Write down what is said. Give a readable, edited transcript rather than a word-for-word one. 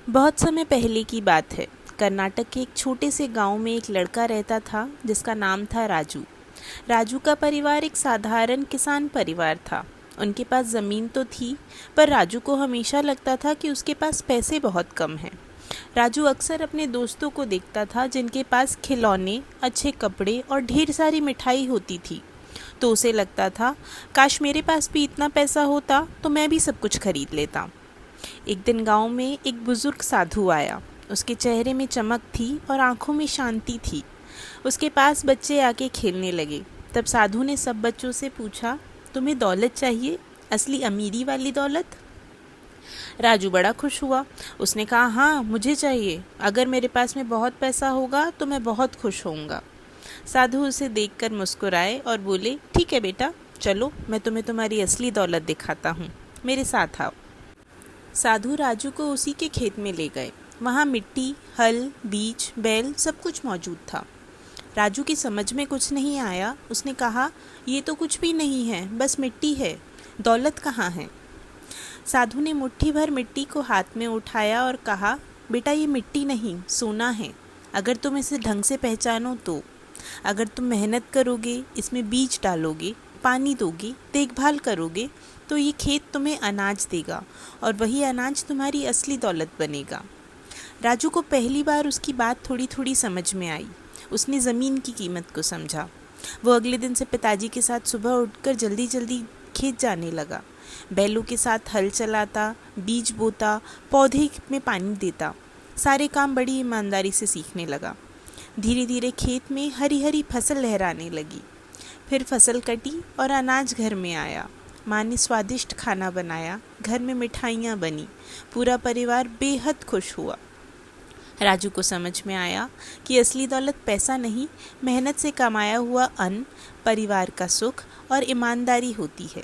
बहुत समय पहले की बात है। कर्नाटक के एक छोटे से गांव में एक लड़का रहता था जिसका नाम था राजू। राजू का परिवार एक साधारण किसान परिवार था। उनके पास ज़मीन तो थी, पर राजू को हमेशा लगता था कि उसके पास पैसे बहुत कम हैं। राजू अक्सर अपने दोस्तों को देखता था जिनके पास खिलौने, अच्छे कपड़े और ढेर सारी मिठाई होती थी। तो उसे लगता था, काश मेरे पास भी इतना पैसा होता तो मैं भी सब कुछ खरीद लेता। एक दिन गांव में एक बुजुर्ग साधु आया। उसके चेहरे में चमक थी और आंखों में शांति थी। उसके पास बच्चे आके खेलने लगे। तब साधु ने सब बच्चों से पूछा, तुम्हें दौलत चाहिए, असली अमीरी वाली दौलत? राजू बड़ा खुश हुआ। उसने कहा, हाँ मुझे चाहिए। अगर मेरे पास में बहुत पैसा होगा तो मैं बहुत खुश होऊंगा। साधु उसे देखकर मुस्कुराए और बोले, ठीक है बेटा, चलो मैं तुम्हें तुम्हारी असली दौलत दिखाता हूँ, मेरे साथ आओ। साधु राजू को उसी के खेत में ले गए। वहाँ मिट्टी, हल, बीज, बैल सब कुछ मौजूद था। राजू की समझ में कुछ नहीं आया। उसने कहा, ये तो कुछ भी नहीं है, बस मिट्टी है, दौलत कहाँ है? साधु ने मुट्ठी भर मिट्टी को हाथ में उठाया और कहा, बेटा ये मिट्टी नहीं, सोना है। अगर तुम इसे ढंग से पहचानो तो। अगर तुम मेहनत करोगे, इसमें बीज डालोगे, पानी दोगे, देखभाल करोगे, तो ये खेत तुम्हें अनाज देगा और वही अनाज तुम्हारी असली दौलत बनेगा। राजू को पहली बार उसकी बात थोड़ी थोड़ी समझ में आई। उसने ज़मीन की कीमत को समझा। वो अगले दिन से पिताजी के साथ सुबह उठकर जल्दी जल्दी खेत जाने लगा। बैलों के साथ हल चलाता, बीज बोता, पौधे में पानी देता। सारे काम बड़ी ईमानदारी से सीखने लगा। धीरे धीरे खेत में हरी हरी फसल लहराने लगी। फिर फसल कटी और अनाज घर में आया। माँ ने स्वादिष्ट खाना बनाया, घर में मिठाइयाँ बनी। पूरा परिवार बेहद खुश हुआ। राजू को समझ में आया कि असली दौलत पैसा नहीं, मेहनत से कमाया हुआ अन्न, परिवार का सुख और ईमानदारी होती है।